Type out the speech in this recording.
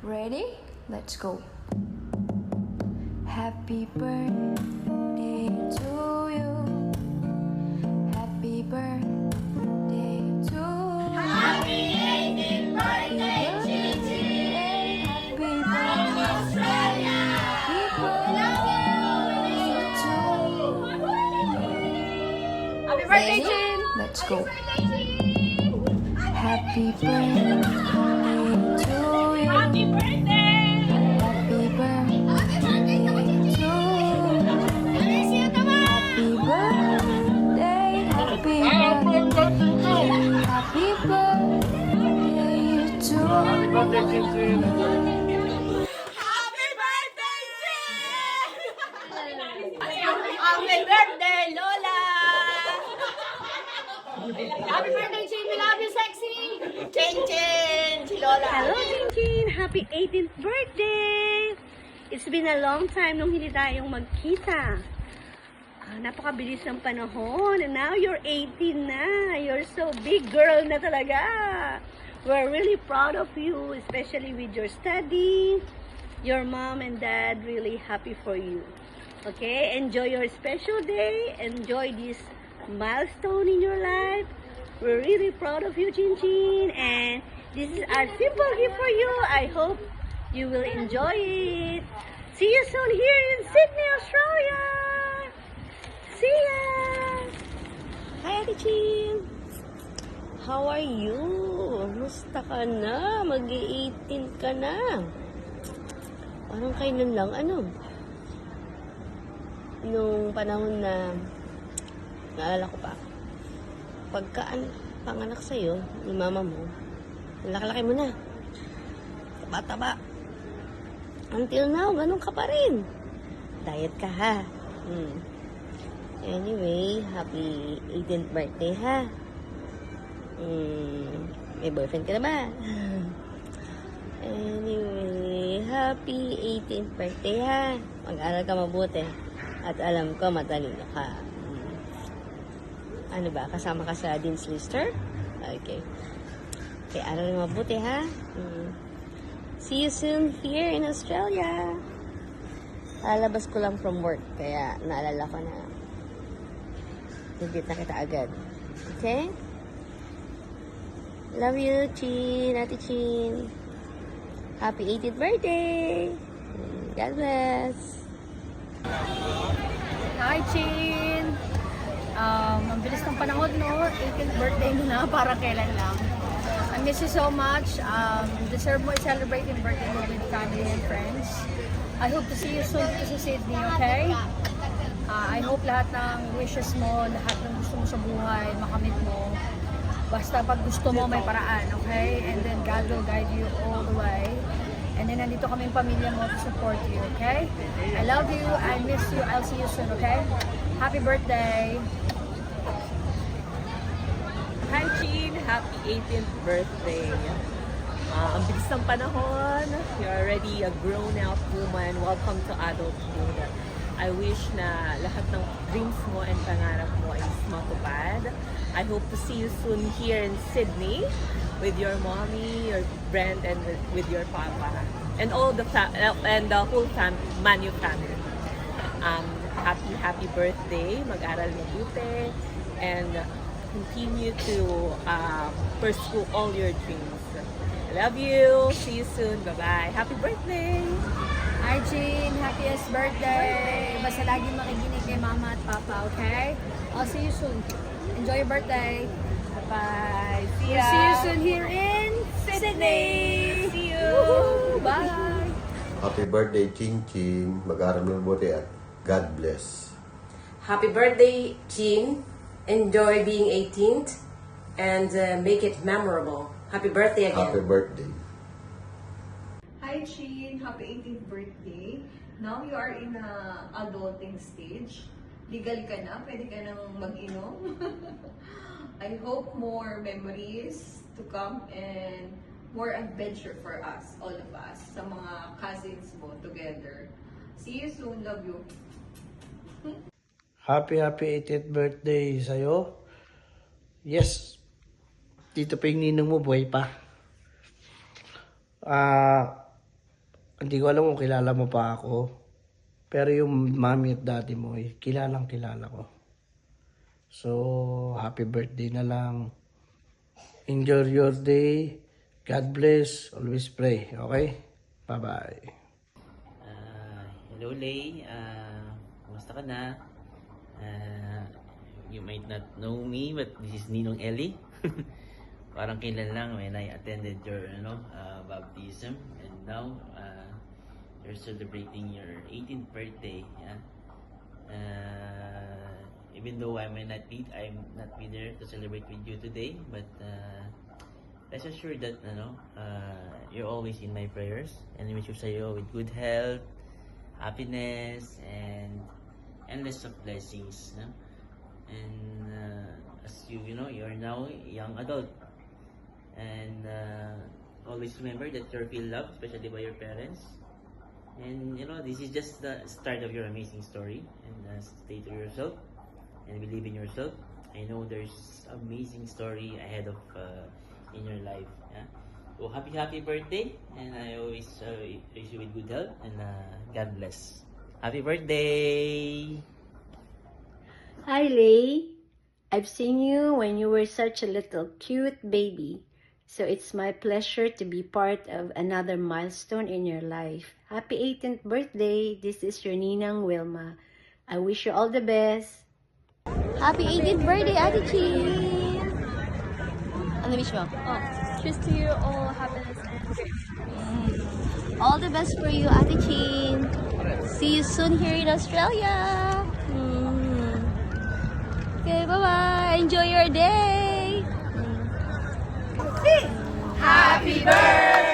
Ready? Let's go. Happy birthday to you. Happy birthday to you. Happy 18th birthday, Gigi. Happy birthday, Australia. Happy birthday, Jin. Let's go. Happy birthday to you. Happy birthday. Happy birthday to you. Happy birthday. Happy birthday. Happy birthday to you. Happy birthday, Chin. Happy birthday, Jin! Happy birthday, Lola! Happy birthday, Jin! We love you, sexy! Chin Chin! Si Lola! Hello, Jinjin! Happy 18th birthday! It's been a long time nung hindi tayong magkita. Napakabilis ng panahon. And now you're 18 na. You're so big girl na talaga. We're really proud of you, especially with your study. Your mom and dad really happy for you. Okay? Enjoy your special day. Enjoy this milestone in your life. We're really proud of you, Jinjin. And this is our simple gift for you. I hope you will enjoy it. See you soon here in Sydney, Australia. See ya. Hi, Ate Chin. How are you? Musta ka na? Mag-18 ka na. Parang kailan lang, nung panahon na naalala ko pa, pagka panganak sa'yo, ni mama mo, ang laki-laki mo na. Taba-taba. Until now, ganun ka pa rin. Diet ka, ha? Anyway, happy 18th birthday, ha? May boyfriend ka na ba? Anyway, happy 18th birthday, ha? Mag-aral ka mabuti. At alam ko, matalino ka. Ano ba? Kasama ka sa Dean's Lister? Okay. Okay, aral mo mabuti, ha? See you soon here in Australia. Lalabas ko lang from work, kaya naalala ko na higit na kita agad. Okay? Love you, Chin, Ate Chin. Happy 18th birthday! God bless! Hi, Chin! Ang bilis ng panahon, no? 18th birthday mo na, para kailan lang. I miss you so much. Deserve mo i-celebrate yung birthday mo with family and friends. I hope to see you soon dito sa Sydney, okay? I hope lahat ng wishes mo, lahat ng gusto mo sa buhay, makamit mo. Basta pag gusto mo, may paraan, okay? And then God will guide you all the way. And then nandito kaming pamilya mo to support you, okay? I love you, I miss you, I'll see you soon, okay? Happy birthday! Hi, Chin! Happy 18th birthday! Ang bilis ng panahon. You're already a grown-out woman. Welcome to adulthood. I wish na lahat ng dreams mo and pangarap mo is matupad. I hope to see you soon here in Sydney with your mommy, your Brent, and with your papa. And all the whole Manu family. Happy birthday. Mag-aral mabuti. And continue to pursue all your dreams. I love you. See you soon. Bye-bye. Happy birthday! Hi, Jean! Happiest birthday! Basta lagi makikinig kay mama at papa, okay? I'll see you soon. Enjoy your birthday! Bye! See We'll ya! see you soon here in Sydney! See you! Woohoo! Bye! Happy birthday, Chin Chin. Mag-aral mo mabuti at God bless. Happy birthday, Jean. Enjoy being 18th and make it memorable. Happy birthday again. Happy birthday. Hi, Chin. Happy 18th birthday. Now you are in a adulting stage. Legal ka na. Pwede ka nang mag-inom. I hope more memories to come and more adventure for us, all of us, sa mga cousins mo together. See you soon. Love you. Happy 18th birthday sa'yo. Yes, dito pa yung ninong mo, buhay pa. hindi ko alam kung kilala mo pa ako. Pero yung mami at daddy mo, kilalang kilala ko. So, happy birthday na lang. Enjoy your day. God bless. Always pray. Okay? Bye-bye. Hello, Lay. Kumusta ka na? You might not know me, but this is Ninong Ellie. Parang kailan lang when I attended your baptism, and now you're celebrating your 18th birthday. Yeah? Even though I'm not be there to celebrate with you today, but rest assured that you're always in my prayers, and I wish you sa'yo with good health, happiness, and endless of blessings. No? And as you are now a young adult, and always remember that you're feel loved, especially by your parents. And this is just the start of your amazing story. And stay to yourself and believe in yourself. I know there's amazing story ahead of in your life. Yeah? So happy birthday, and I always wish you with good health, and God bless. Happy birthday! Hi, Lay. I've seen you when you were such a little cute baby. So it's my pleasure to be part of another milestone in your life. Happy 18th birthday. This is your Ninang Wilma. I wish you all the best. Happy 18th birthday, Ate Chin! Ano wish mo? Oh, cheers to you, all happiness and grace. All the best for you, Ate Chin! See you soon here in Australia! Okay, bye-bye! Enjoy your day! Happy birthday!